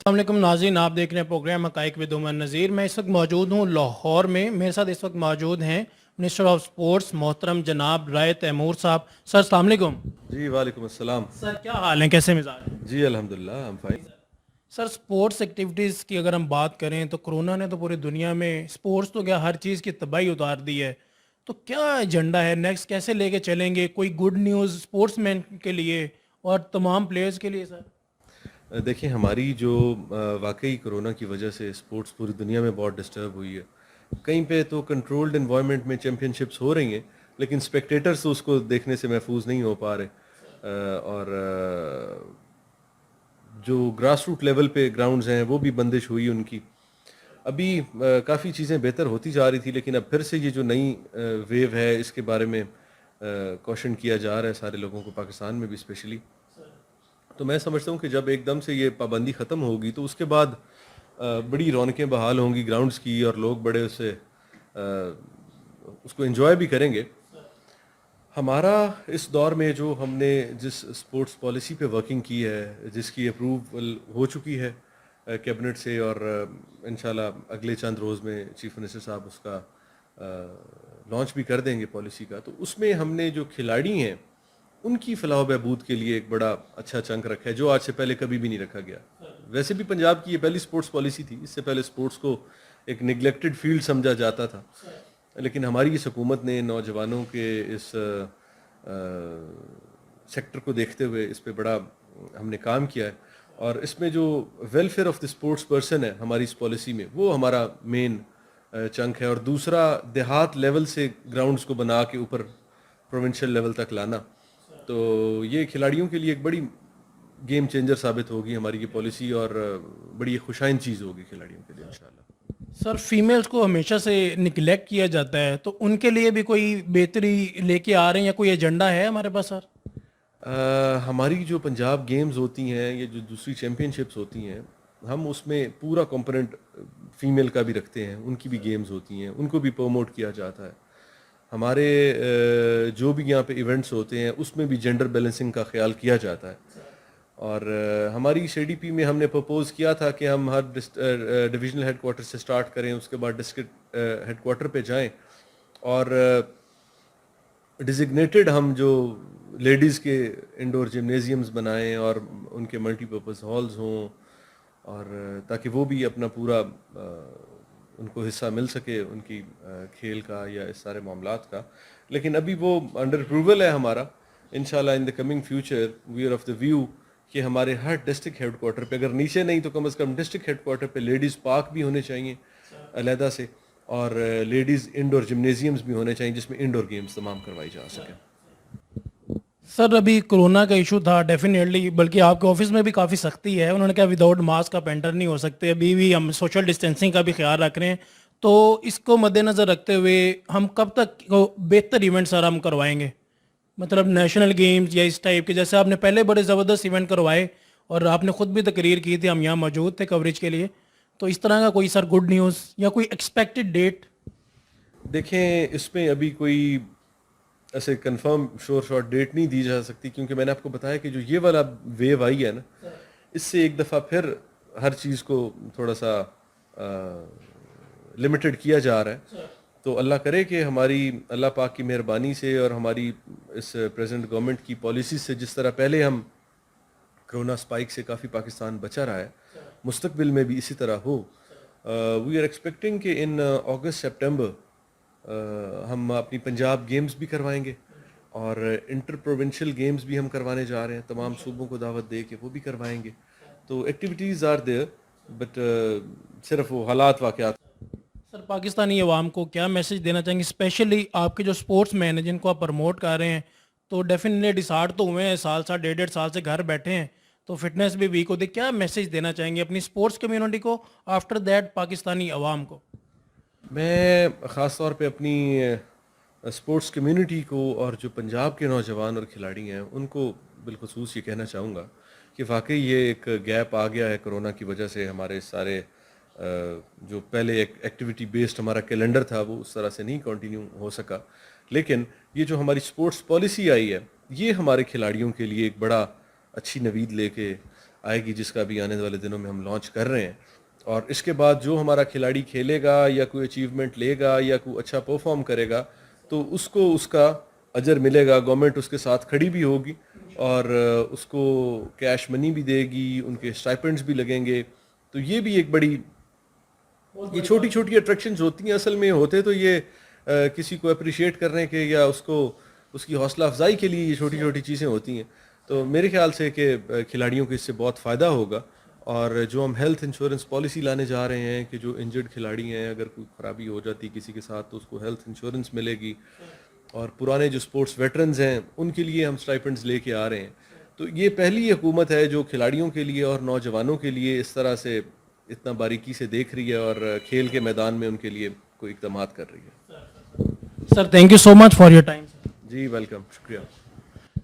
अस्सलाम वालेकुम नाज़रीन, आप देख रहे हैं प्रोग्राम हक़ाइक़ विद उमर नज़ीर। मैं इस वक्त मौजूद हूँ लाहौर में। मेरे साथ इस वक्त मौजूद हैं मिनिस्टर ऑफ स्पोर्ट्स मोहतरम जनाब राय तैमूर साहब। सर अस्सलाम वालेकुम। जी वालेकुम अस्सलाम। सर क्या हाल है, कैसे मिजाज हैं? जी अल्हम्दुलिल्लाह हम फाइन। सर स्पोर्ट्स एक्टिविटीज़ की अगर हम बात करें तो कोरोना ने तो पूरी दुनिया में स्पोर्ट्स तो क्या हर चीज़ की तबाही उतार दी है। तो क्या एजेंडा है नेक्स्ट, कैसे लेके चलेंगे? कोई गुड न्यूज़ स्पोर्ट्समैन के लिए और तमाम प्लेयर्स के लिए सर? देखिए हमारी जो वाकई कोरोना की वजह से स्पोर्ट्स पूरी दुनिया में बहुत डिस्टर्ब हुई है। कहीं पे तो कंट्रोल्ड इन्वायरमेंट में चैम्पियनशिप्स हो रही हैं, लेकिन स्पेक्टेटर्स तो उसको देखने से महफूज नहीं हो पा रहे। और जो ग्रास रूट लेवल पे ग्राउंड्स हैं वो भी बंदिश हुई उनकी। अभी काफ़ी चीज़ें बेहतर होती जा रही थी, लेकिन अब फिर से ये जो नई वेव है इसके बारे में कॉशन किया जा रहा है सारे लोगों को, पाकिस्तान में भी स्पेशली। तो मैं समझता हूँ कि जब एकदम से ये पाबंदी ख़त्म होगी तो उसके बाद बड़ी रौनकें बहाल होंगी ग्राउंड्स की, और लोग बड़े उसे उसको एंजॉय भी करेंगे। हमारा इस दौर में जो हमने जिस स्पोर्ट्स पॉलिसी पे वर्किंग की है, जिसकी अप्रूवल हो चुकी है कैबिनेट से, और इंशाल्लाह अगले चंद रोज़ में चीफ मिनिस्टर साहब उसका लॉन्च भी कर देंगे पॉलिसी का, तो उसमें हमने जो खिलाड़ी हैं उनकी फलाह बहबूद के लिए एक बड़ा अच्छा चंक रखा है जो आज से पहले कभी भी नहीं रखा गया। वैसे भी पंजाब की ये पहली स्पोर्ट्स पॉलिसी थी। इससे पहले स्पोर्ट्स को एक निगलेक्टेड फील्ड समझा जाता था, लेकिन हमारी इस हुकूमत ने नौजवानों के इस सेक्टर को देखते हुए इस पे बड़ा हमने काम किया है। और इसमें जो welfare of the sports person है हमारी इस पॉलिसी में, वो हमारा मेन चंक है। और दूसरा, देहात लेवल से ग्राउंड्स को बना के ऊपर प्रोविंशियल लेवल तक लाना, तो ये खिलाड़ियों के लिए एक बड़ी गेम चेंजर साबित होगी हमारी ये पॉलिसी, और बड़ी खुशाइन चीज़ होगी खिलाड़ियों के लिए इंशाल्लाह। सर फीमेल्स को हमेशा से निगलेक्ट किया जाता है, तो उनके लिए भी कोई बेहतरी लेके आ रहे हैं या कोई एजेंडा है हमारे पास सर? हमारी जो पंजाब गेम्स होती हैं, ये जो दूसरी चैम्पियनशिप्स होती हैं, हम उसमें पूरा कंपोनेंट फीमेल का भी रखते हैं। उनकी भी गेम्स होती हैं, उनको भी प्रमोट किया जाता है। हमारे जो भी यहाँ पे इवेंट्स होते हैं उसमें भी जेंडर बैलेंसिंग का ख्याल किया जाता है। और हमारी सीडीपी में हमने प्रपोज किया था कि हम हर डिविजनल हेडक्वार्टर से स्टार्ट करें, उसके बाद डिस्ट्रिक्ट हेडक्वार्टर पे जाएं, और डिजिग्नेटेड हम जो लेडीज़ के इंडोर जिम्नेजियम्स बनाएं और उनके मल्टीपर्पज़ हॉल्स हों, और ताकि वो भी अपना पूरा उनको हिस्सा मिल सके उनकी खेल का या इस सारे मामलात का। लेकिन अभी वो अंडर अप्रूवल है हमारा। इंशाल्लाह in the coming future we are of the view कि हमारे हर डिस्ट्रिक्ट हेडक्वार्टर पे, अगर नीचे नहीं तो कम से कम डिस्ट्रिक्ट हेडक्वार्टर पे लेडीज़ पार्क भी होने चाहिए अलहदा से, और लेडीज़ इंडोर जिम्नेजियम्स भी होने चाहिए जिसमें इंडोर गेम्स तमाम करवाई जा सकें। सर अभी कोरोना का इशू था डेफिनेटली, बल्कि आपके ऑफिस में भी काफ़ी सख्ती है। उन्होंने कहा विदाउट मास्क आप एंटर नहीं हो सकते। अभी भी हम सोशल डिस्टेंसिंग का भी ख्याल रख रहे हैं। तो इसको मद्देनज़र रखते हुए हम कब तक को बेहतर इवेंट सर हम करवाएंगे? मतलब नेशनल गेम्स या इस टाइप के, जैसे आपने पहले बड़े ज़बरदस्त इवेंट करवाए और आपने ख़ुद भी तकरीर की थी, हम यहाँ मौजूद थे कवरेज के लिए। तो इस तरह का कोई सर गुड न्यूज़ या कोई एक्सपेक्टेड डेट? देखें, इसमें अभी कोई ऐसे कंफर्म श्योर शॉर्ट डेट नहीं दी जा सकती, क्योंकि मैंने आपको बताया कि जो ये वाला वेव आई है ना, इससे एक दफ़ा फिर हर चीज़ को थोड़ा सा लिमिटेड किया जा रहा है। तो अल्लाह करे कि हमारी अल्लाह पाक की मेहरबानी से और हमारी इस प्रेजेंट गवर्नमेंट की पॉलिसी से, जिस तरह पहले हम कोरोना स्पाइक से काफ़ी पाकिस्तान बचा रहा है, मुस्तकबिल में भी इसी तरह हो। वी आर एक्सपेक्टिंग कि इन अगस्त सितंबर हम अपनी पंजाब गेम्स भी करवाएंगे, और इंटर प्रोविंशियल गेम्स भी हम करवाने जा रहे हैं। तमाम सूबों को दावत दे के वो भी करवाएंगे। तो एक्टिविटीज़ आर देयर, बट सिर्फ वो हालात वाक़यात। सर पाकिस्तानी अवाम को क्या मैसेज देना चाहेंगे, स्पेशली आपके जो स्पोर्ट्स मैन हैं जिनको आप प्रमोट कर रहे हैं? तो डेफिनेटली डिसार्ड तो हुए हैं, साल साल डेढ़ डेढ़ साल से घर बैठे हैं, तो फिटनेस भी वीक होती है। क्या मैसेज देना चाहेंगे अपनी स्पोर्ट्स कम्युनिटी को, आफ्टर दैट पाकिस्तानी अवाम को? मैं ख़ास तौर पे अपनी स्पोर्ट्स कम्युनिटी को और जो पंजाब के नौजवान और खिलाड़ी हैं उनको बिलखुसूस ये कहना चाहूँगा कि वाकई ये एक गैप आ गया है कोरोना की वजह से। हमारे सारे जो पहले एक एक्टिविटी बेस्ड हमारा कैलेंडर था वो उस तरह से नहीं कंटिन्यू हो सका। लेकिन ये जो हमारी स्पोर्ट्स पॉलिसी आई है, ये हमारे खिलाड़ियों के लिए एक बड़ा अच्छी नवीद लेके آئے گی جس کا بھی آنے والے دنوں میں ہم لانچ کر رہے ہیں. اور اس کے بعد جو ہمارا کھلاڑی کھیلے گا یا کوئی اچیومنٹ لے گا یا کوئی اچھا پرفارم کرے گا تو اس کو اس کا اجر ملے گا. گورنمنٹ اس کے ساتھ کھڑی بھی ہوگی اور اس کو کیش منی بھی دے گی, ان کے اسٹائپنڈز بھی لگیں گے. تو یہ بھی ایک بڑی, یہ چھوٹی چھوٹی اٹریکشنز ہوتی ہیں. اصل میں ہوتے تو یہ کسی کو اپریشیٹ کرنے کے یا اس کو اس کی حوصلہ افزائی کے لیے یہ چھوٹی چھوٹی چیزیں ہوتی ہیں. تو میرے خیال سے کہ کھلاڑیوں کو اس سے بہت فائدہ ہوگا. اور جو ہم ہیلتھ انشورنس پالیسی لانے جا رہے ہیں کہ جو انجرڈ کھلاڑی ہیں اگر کوئی خرابی ہو جاتی کسی کے ساتھ تو اس کو ہیلتھ انشورنس ملے گی. اور پرانے جو سپورٹس ویٹرنز ہیں ان کے لیے ہم اسٹائپنڈز لے کے آ رہے ہیں. تو یہ پہلی حکومت ہے جو کھلاڑیوں کے لیے اور نوجوانوں کے لیے اس طرح سے اتنا باریکی سے دیکھ رہی ہے اور کھیل کے میدان میں ان کے لیے کوئی اقدامات کر رہی ہے. Sir thank you so much for your time. جی ویلکم, شکریہ.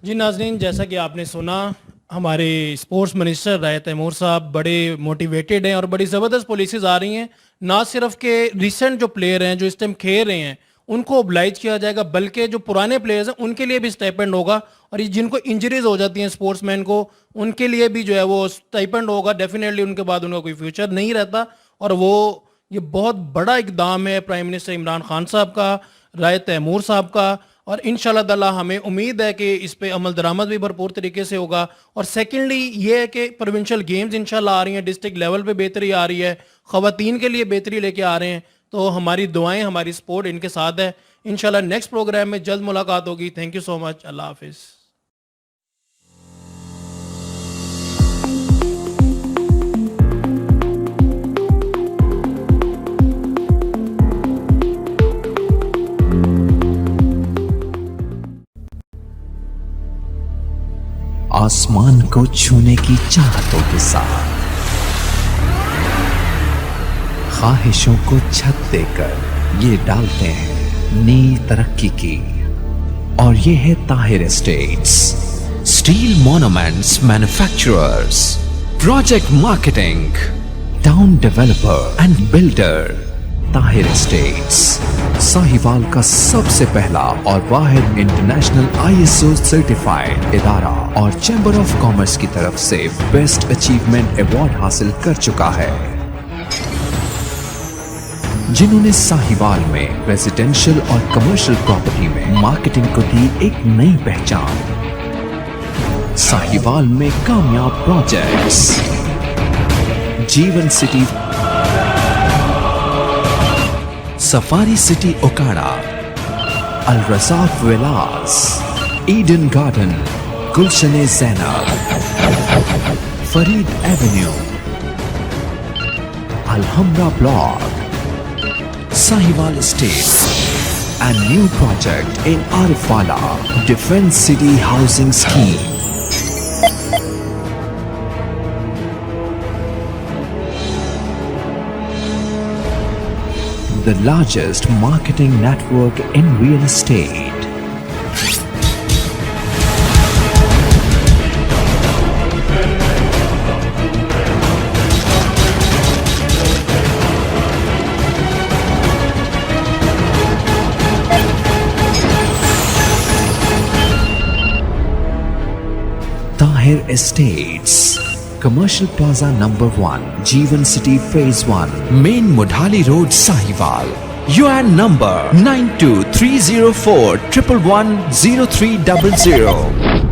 جی ناظرین, جیسا کہ آپ نے سنا ہمارے اسپورٹس منسٹر رائے تیمور صاحب بڑے موٹیویٹڈ ہیں اور بڑی زبردست پالیسیز آ رہی ہیں. نہ صرف کہ ریسنٹ جو پلیئر ہیں جو اس ٹائم کھیل رہے ہیں ان کو oblige کیا جائے گا بلکہ جو پرانے پلیئرز ہیں ان کے لیے بھی اسٹائپنڈ ہوگا. اور جن کو انجریز ہو جاتی ہیں اسپورٹس مین کو ان کے لیے بھی جو ہے وہ اسٹائپنڈ ہوگا. ڈیفینیٹلی ان کے بعد ان کا کوئی فیوچر نہیں رہتا. اور وہ یہ بہت بڑا اقدام ہے پرائم منسٹر عمران خان صاحب کا, رائے تیمور صاحب کا. اور انشاءاللہ تعالی ہمیں امید ہے کہ اس پہ عمل درآمد بھی بھرپور طریقے سے ہوگا. اور سیکنڈلی یہ ہے کہ پروونشل گیمز انشاءاللہ آ رہی ہیں, ڈسٹرکٹ لیول پہ بہتری آ رہی ہے, خواتین کے لیے بہتری لے کے آ رہے ہیں. تو ہماری دعائیں, ہماری سپورٹ ان کے ساتھ ہے. انشاءاللہ نیکسٹ پروگرام میں جلد ملاقات ہوگی. تھینک یو سو مچ. اللہ حافظ. آسمان کو چھونے کی چاہتوں کے ساتھ خواہشوں کو چھت دے کر یہ ڈالتے ہیں نئی ترقی کی. اور یہ ہے Tahir estates, steel monuments manufacturers, project marketing, town developer and builder. Tahir estates Sahiwal کا سب سے پہلا اور واحد انٹرنیشنل ISO سرٹیفائڈ ادارہ اور چیمبر آف کامرس کی طرف سے بیسٹ اچیومنٹ ایوارڈ حاصل کر چکا ہے, جنہوں نے ساہیوال میں ریزیڈینشل اور کمرشل پراپرٹی میں مارکیٹنگ کو دی ایک نئی پہچان. ساہیوال میں کامیاب projects Jeevan city, safari city Okara, Al Razzaq villas, Eden garden, Gulshan Zainab, Farid avenue, Al Hamra block, Sahiwal Estates, and new project in Arifala Defense City Housing Scheme. The largest marketing network in real estate. Tahir Estates, Commercial Plaza number 1, Jeevan City Phase 1, Main Mudhali Road, Sahiwal. UN number 923041110300.